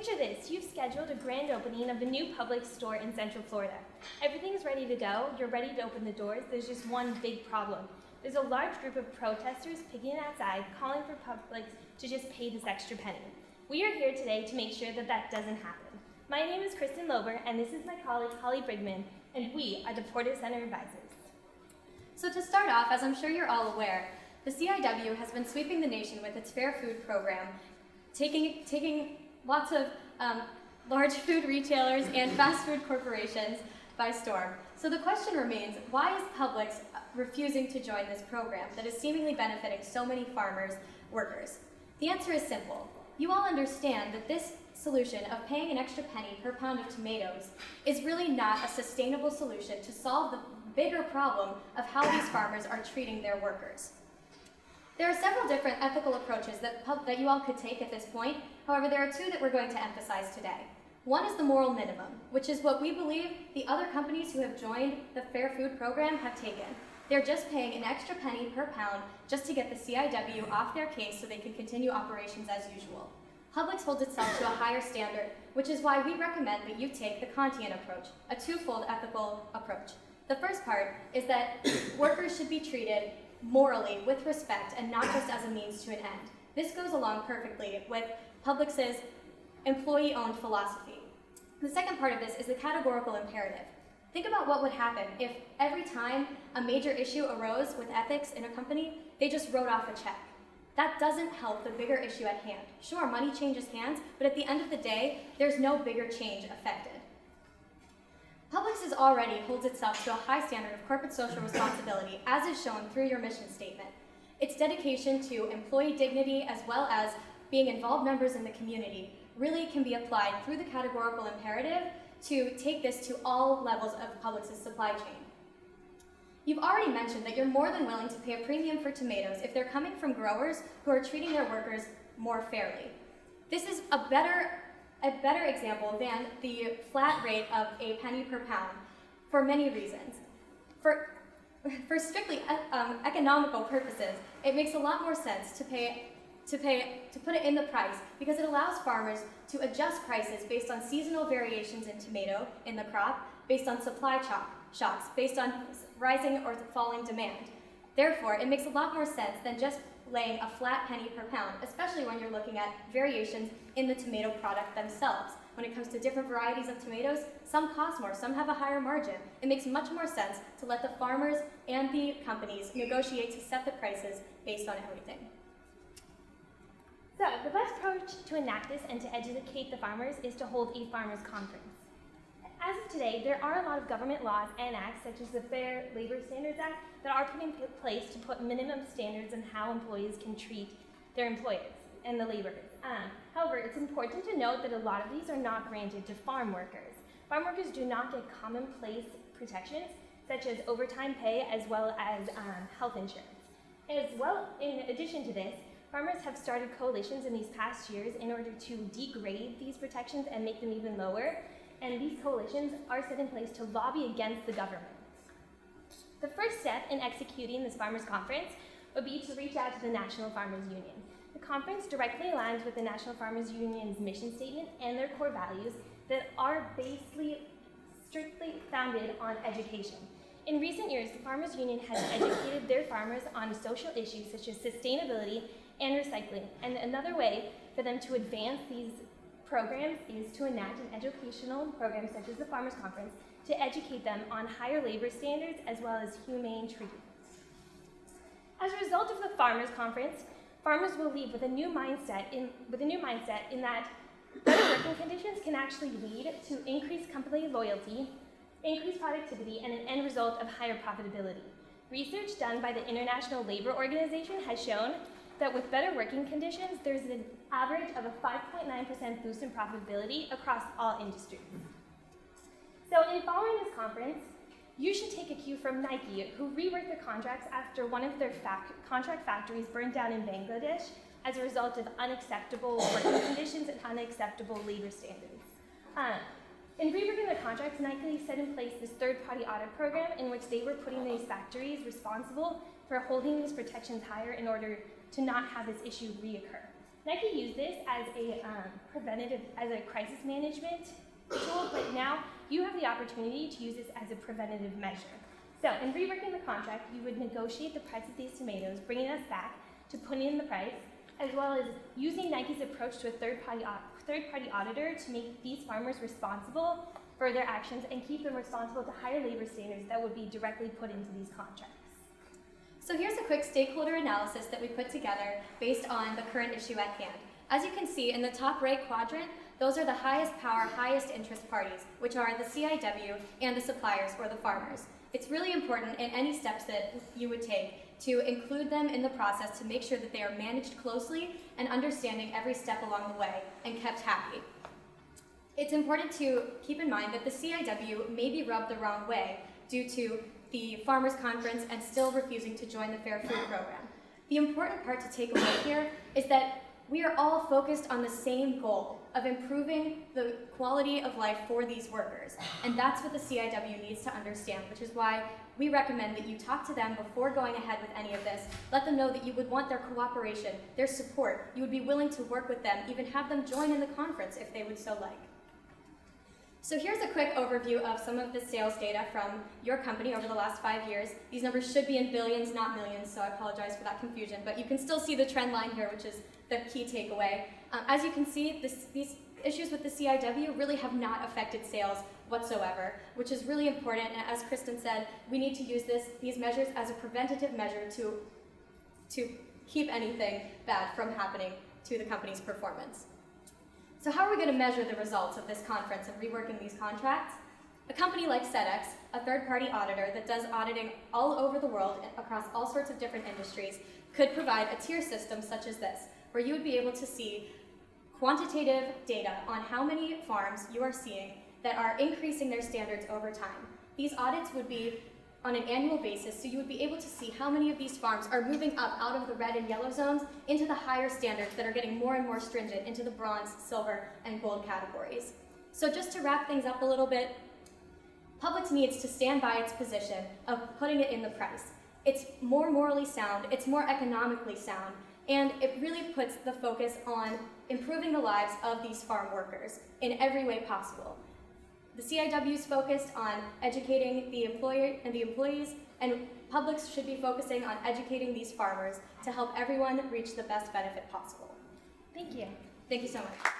Picture this, you've scheduled a grand opening of a new Publix store in Central Florida. Everything's ready to go, you're ready to open the doors, there's just one big problem. There's a large group of protesters picketing outside, calling for Publix to just pay this extra penny. We are here today to make sure that that doesn't happen. My name is Kristen Lober, and this is my colleague Holly Brigman, and we are the Porter Center Advisors. So to start off, as I'm sure you're all aware, the CIW has been sweeping the nation with its Fair Food program, taking lots of large food retailers and fast food corporations by storm. So the question remains, why is Publix refusing to join this program that is seemingly benefiting so many farmers, workers? The answer is simple. You all understand that this solution of paying an extra penny per pound of tomatoes is really not a sustainable solution to solve the bigger problem of how these farmers are treating their workers. There are several different ethical approaches that you all could take at this point. However, there are two that we're going to emphasize today. One is the moral minimum, which is what we believe the other companies who have joined the Fair Food program have taken. They're just paying an extra penny per pound just to get the CIW off their case so they can continue operations as usual. Publix holds itself to a higher standard, which is why we recommend that you take the Kantian approach, a twofold ethical approach. The first part is that workers should be treated morally with respect and not just as a means to an end. This goes along perfectly with Publix's employee-owned philosophy. The second part of this is the categorical imperative. Think about what would happen if every time a major issue arose with ethics in a company, they just wrote off a check. That doesn't help the bigger issue at hand. Sure, money changes hands, but at the end of the day, there's no bigger change affected. Publix already holds itself to a high standard of corporate social responsibility, as is shown through your mission statement. Its dedication to employee dignity as well as being involved members in the community really can be applied through the categorical imperative to take this to all levels of Publix's supply chain. You've already mentioned that you're more than willing to pay a premium for tomatoes if they're coming from growers who are treating their workers more fairly. This is a better example than the flat rate of a penny per pound for many reasons. For strictly economical purposes, it makes a lot more sense to put it in the price because it allows farmers to adjust prices based on seasonal variations in the crop, based on supply shocks, based on rising or falling demand. Therefore, it makes a lot more sense than just laying a flat penny per pound, especially when you're looking at variations in the tomato product themselves. When it comes to different varieties of tomatoes, some cost more, some have a higher margin. It makes much more sense to let the farmers and the companies negotiate to set the prices based on everything. So, the best approach to enact this and to educate the farmers is to hold a farmers' conference. As of today, there are a lot of government laws and acts, such as the Fair Labor Standards Act, that are put in place to put minimum standards on how employees can treat their employers and the laborers. However, it's important to note that a lot of these are not granted to farm workers. Farm workers do not get commonplace protections, such as overtime pay as well as health insurance. As well, in addition to this, farmers have started coalitions in these past years in order to degrade these protections and make them even lower. And these coalitions are set in place to lobby against the government. The first step in executing this farmers' conference would be to reach out to the National Farmers Union. The conference directly aligns with the National Farmers Union's mission statement and their core values that are basically strictly founded on education. In recent years, the Farmers Union has educated their farmers on social issues such as sustainability and recycling. And another way for them to advance these programs is to enact an educational program such as the Farmers Conference to educate them on higher labor standards as well as humane treatment. As a result of the Farmers Conference, farmers will leave with a new mindset in that better working conditions can actually lead to increased company loyalty, increased productivity, and an end result of higher profitability. Research done by the International Labor Organization has shown that with better working conditions, there's an average of a 5.9% boost in profitability across all industries. So in following this conference, you should take a cue from Nike, who reworked the contracts after one of their contract factories burned down in Bangladesh as a result of unacceptable working conditions and unacceptable labor standards. In reworking the contracts, Nike set in place this third-party audit program in which they were putting these factories responsible for holding these protections higher in order to not have this issue reoccur. Nike used this as a crisis management tool, but now you have the opportunity to use this as a preventative measure. So in reworking the contract, you would negotiate the price of these tomatoes, bringing us back to putting in the price, as well as using Nike's approach to a third-party auditor to make these farmers responsible for their actions and keep them responsible to higher labor standards that would be directly put into these contracts. So here's a quick stakeholder analysis that we put together based on the current issue at hand. As you can see in the top right quadrant, those are the highest power, highest interest parties, which are the CIW and the suppliers or the farmers. It's really important in any steps that you would take to include them in the process to make sure that they are managed closely and understanding every step along the way and kept happy. It's important to keep in mind that the CIW may be rubbed the wrong way due to the Farmers Conference and still refusing to join the Fair Food Program. The important part to take away here is that we are all focused on the same goal of improving the quality of life for these workers. And that's what the CIW needs to understand, which is why we recommend that you talk to them before going ahead with any of this. Let them know that you would want their cooperation, their support. You would be willing to work with them, even have them join in the conference if they would so like. So here's a quick overview of some of the sales data from your company over the last 5 years. These numbers should be in billions, not millions, so I apologize for that confusion, but you can still see the trend line here, which is the key takeaway. As you can see, these issues with the CIW really have not affected sales whatsoever, which is really important, and as Kristen said, we need to use these measures as a preventative measure to keep anything bad from happening to the company's performance. So how are we going to measure the results of this conference and reworking these contracts? A company like SERBECC, a third-party auditor that does auditing all over the world across all sorts of different industries, could provide a tier system such as this, where you would be able to see quantitative data on how many farms you are seeing that are increasing their standards over time. These audits would be on an annual basis, so you would be able to see how many of these farms are moving up out of the red and yellow zones into the higher standards that are getting more and more stringent into the bronze, silver, and gold categories. So just to wrap things up a little bit, Publix needs to stand by its position of putting it in the price. It's more morally sound, it's more economically sound, and it really puts the focus on improving the lives of these farm workers in every way possible. The CIW is focused on educating the employer and the employees, and Publix should be focusing on educating these farmers to help everyone reach the best benefit possible. Thank you. Thank you so much.